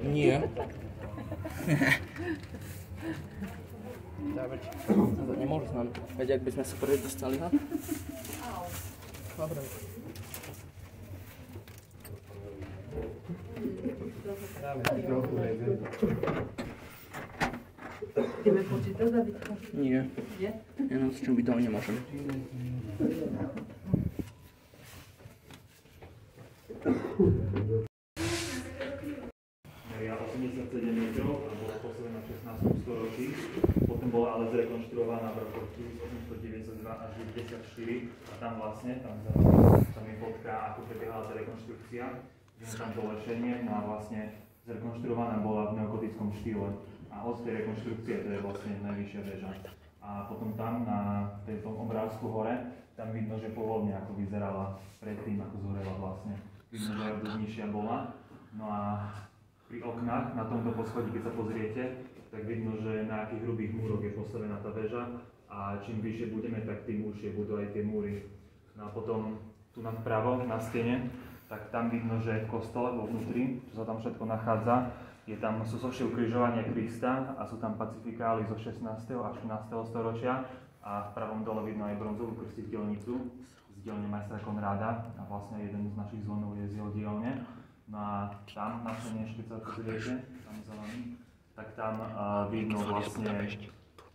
Nie. Dawać. Nie można. Veď, ak by sme sa prvý dostali, ha? Dobre. Ideme počítať, Davidko? Nie. Nie? Ja nám s čím byť dole nemôžem. Meria 87 metrov a bola postavená v 16. storočí. Potom bola ale zrekonštruovaná v roku 1892 až 1994 a tam je fotka, ako prebiehala tá rekonštrukcia. Je tam to lešenie, no a vlastne zrekonštruovaná bola v neogotickom štýle. A od tej rekonštrukcie to je vlastne najvyššia väža. A potom tam na tom obrázku hore, tam vidno, že pôvodne ako vyzerala predtým, ako zhorela vlastne. Vidno, že aj nižšia bola. No a pri oknách na tomto poschodí, keď sa pozriete, tak vidno, že na akých hrubých múroch je postavená tá väža a čím vyššie budeme, tak tým užšie budú aj tie múry. No a potom tu vpravo na stene, tak tam vidno, že v kostole vo vnútri, čo sa tam všetko nachádza, sú sošie ukrižovania Krista a sú tam pacifikály zo 16. a 14. storočia a v pravom dole vidno aj bronzovú krstiteľnicu z dielne majstra Konráda a vlastne jeden z našich zvonov je z jeho dielne. No a tam na stene, keď sa pozriete, tam za vami, tak tam vidno vlastne,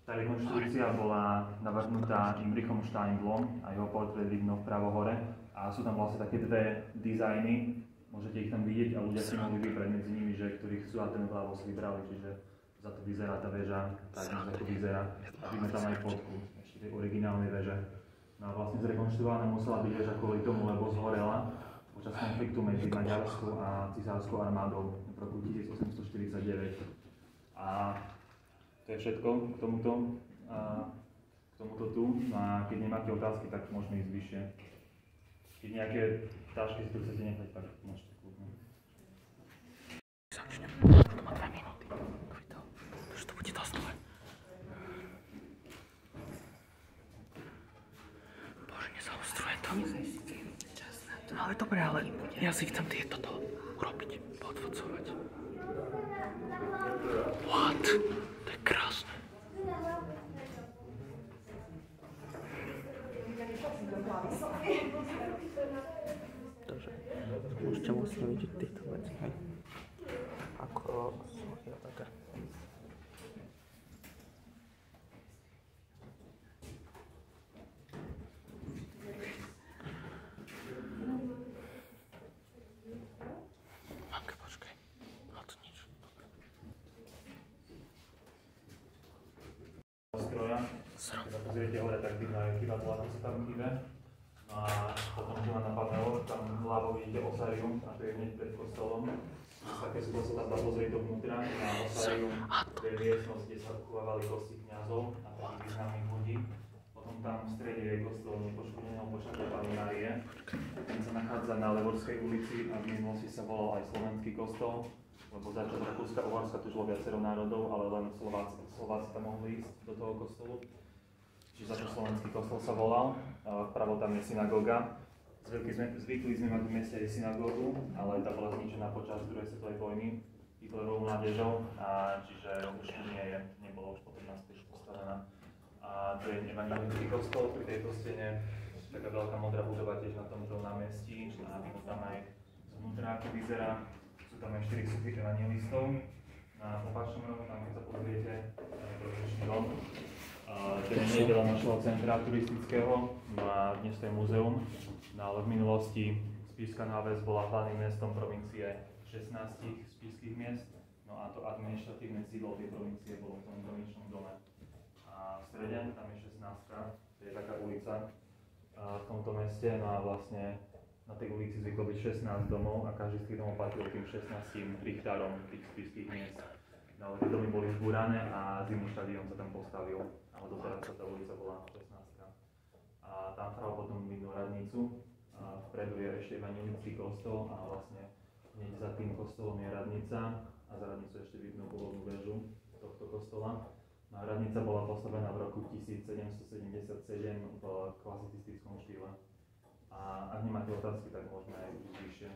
tá rekonštrukcia bola navrhnutá Imrichom Steinblom a jeho portrét vidno vpravo hore a sú tam vlastne také dve dizajny, môžete ich tam vidieť a ľudia si mohli vybrať medzi nimi, že ktorých chcú a ten vľavo si vybrali, čiže za to vyzerá tá väža, tak ako vyzerá a vidno tam aj fotku ešte tej originálnej väže. No a vlastne zrekonštruovaná musela byť väža kvôli tomu, lebo zhorela počas konfliktu medzi maďarskou a cisárskou armádou v roku 1849. A to je všetko k tomuto tu. No a keď nemáte otázky, tak môžeme ísť vyššie. Keď nejaké tášky si tu chcete nechať, tak môžete kľudne. Začnem. To má 2 minúty. Video. Takže to bude dosť dlhé. Bože, nezaostruje to. Ale dobre, ale ja si chcem tieto urobiť, podvodcovať. What? To je krásne. Takže môžete vlastne vidieť tieto veci, hej? Ako sú ja také. Mamka, počkaj. No to nič. Stroja. Keď sa pozriete hore, tak vidno aj chybadla, ako sa tam chýbe. A potom, čo ma napadlo, tam hlavou vidíte osarium a to je hneď pred kostolom. Také sú sa tam dá pozrieť dovnútra na osarium, to je miestnosť, kde sa uchovávali kosti kňazov a takých významných ľudí. Potom tam v strede je kostol nepoškodeného počatia Panny Márie. Ten sa nachádza na Levorskej ulici a v minulosti sa volal aj slovenský kostol, lebo začas Rakúska-Uhorska tu žilo viacero národov, ale len Slováci tam mohli ísť do toho kostolu. Čiže za to slovenský kostol sa volal. Vpravo tam je synagóga. Zvykli sme mať v meste aj synagógu, ale tá bola zničená počas druhej svetovej vojny Hitlerovou mládežou, čiže už tu nebola už potom naspäť postavená. A to je evangelický kostol pri tejto stene, taká veľká modrá budova tiež na tomto námestí a vidno tam aj zvnútra, ako vyzerá. Sú tam aj 4 sochy evangelistov. Na opačnom rohu, tam keď sa pozriete, je protočný dom. To je nedeľa našeho centra turistického, no a dnes to je muzeum, no ale v minulosti Spišská náves bola hlavným mestom provincie 16 spišských miest, no a to administratívne sídlo tej provincie bolo v tom provinčnom dome. A v strede, tam je 16, to je taká ulica v tomto meste, no a vlastne na tej ulici zvyklo byť 16 domov a každý z tých domov patril tým 16 richtárom tých spišských miest. No ale tie domy boli zbúrané a zimný štadión sa tam postavil. Ale doteraz tá ulica bola 16. A tam vpravo potom vidno radnicu. A vpredu je ešte evangelický kostol a vlastne hneď za tým kostolom je radnica a za radnicu ešte vidno pôvodnú väžu tohto kostola. No a radnica bola postavená v roku 1777 v klasicistickom štýle. A ak nemáte otázky, tak môžeme aj ísť vyššie.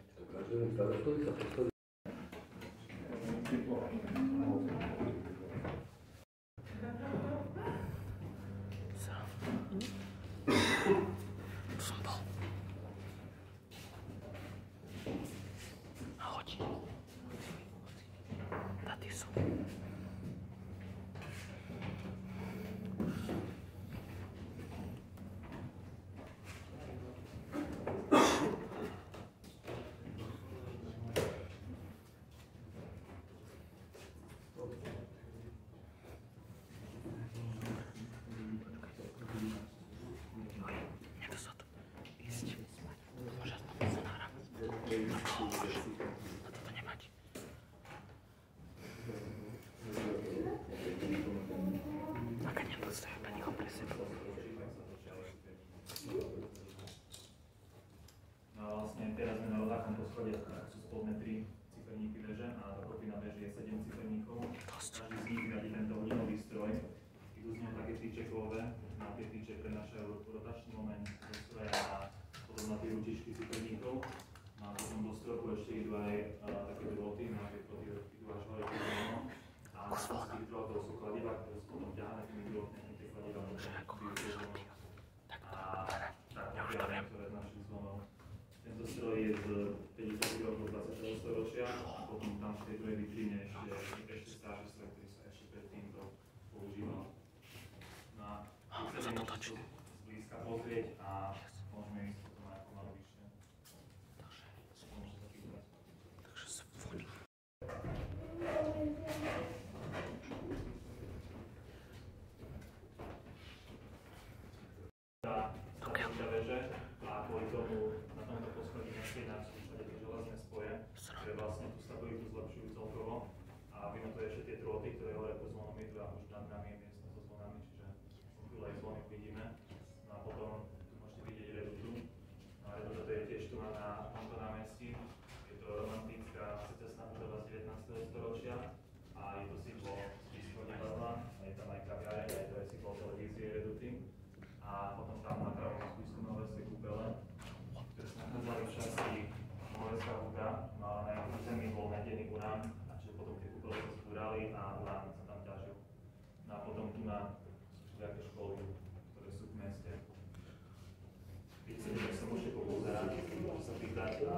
teraz sme na rovnakom poschodí, sú spodné 3 ciferníky veže a dokopy na veži je 7 ciferníkov. Každý z nich radí tento hodinový stroj. Idú z neho také tyčekové, na tie tyče prenášajú rotačný moment do stroja a potom na tie ručičky ciferníkov. A potom do stroju ešte idú aj také drôty, na tie drôty idú až hore po zónu. A z tých drôtov sú kladiva, ktoré sú potom ťahané tými drôtmi, tie kladiva môžu byť zónu. A tak opiame niektoré z našich zvonov. Tento stroj je z 50 rokov 20. storočia a potom tam v tej druhej vitríne ešte starší stroj, ktorý sa ešte pred týmto používal. No a chcete môžete zblízka pozrieť a môžeme ísť potom aj pomalu vyššie. Môžete sa pýtať. Takže zvoní. Veže a kvôli tomu na tomto poschodí nastieňach sú všade tie železné spoje, ktoré vlastne tú stabilitu zlepšujú celkovo a víme to ešte tie drôty, ktoré hore pod zvonom idú a už nad nami je miestno so zvonami, čiže tu aj zvony vidíme. No a potom tu môžete vidieť redutu. No a reduta to je tiež tu na tomto námestí. Je to romantická secesná budova z 19. storočia a je to symbol Spišského divadla, je tam aj kaviareň, aj to je symbol televízie reduty. A potom tam na pravom sú Noveské kúpele, ktoré sa nachádzali v časti Noveská huta, no ale na jeho zemi bol nadený urán, a čiže potom tie kúpele sa zbúrali a urán sa tam ťažil. No a potom tu na sú nejaké školy, ktoré sú v meste. Keď chcete, tak sa môžete popozerať, môžete sa pýtať a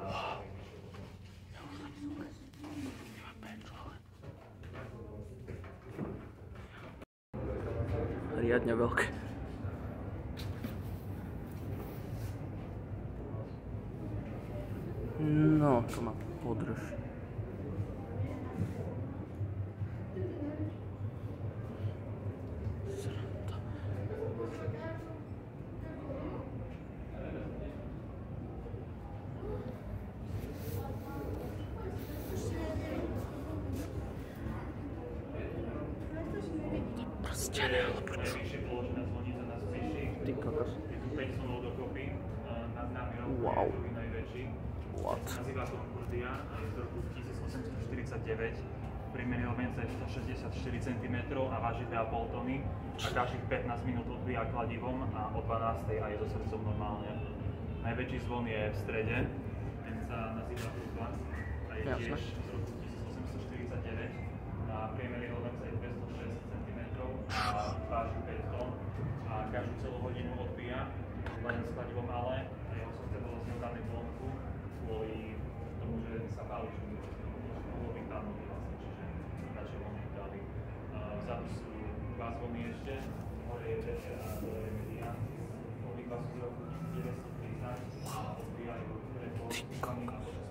Riadne veľké. No, to ma podrž. Sranda. Prstené, alebo čo? najvyššie položená zvonica na Spiši. Ty kokos. Je tu 5 zvonov dokopy, nad nami Wow. je druhý najväčší. What? Nazýva Concordia a je z roku 1849. Priemerný objem je 164 cm a váži 2,5 tony a každých 15 minút odbíja kladivom a o 12. a je so srdcom normálne. Najväčší zvon je v strede, ten sa nazýva Truba a je tiež z roku 1849 a priemerný objem je 206 cm a váži 5 tón a každú celú hodinu odbíja, len s kladivom ale a jeho srdce bolo znedané vonku kvôli tomu, že sa báli, že mohlo vypadnúť vlastne, čiže radšej vonku dali. Vzadu sú dva zvony ešte, hore je večer a dole je media. Obidva sú z roku 1930 a odbíjajú pred polskými a počas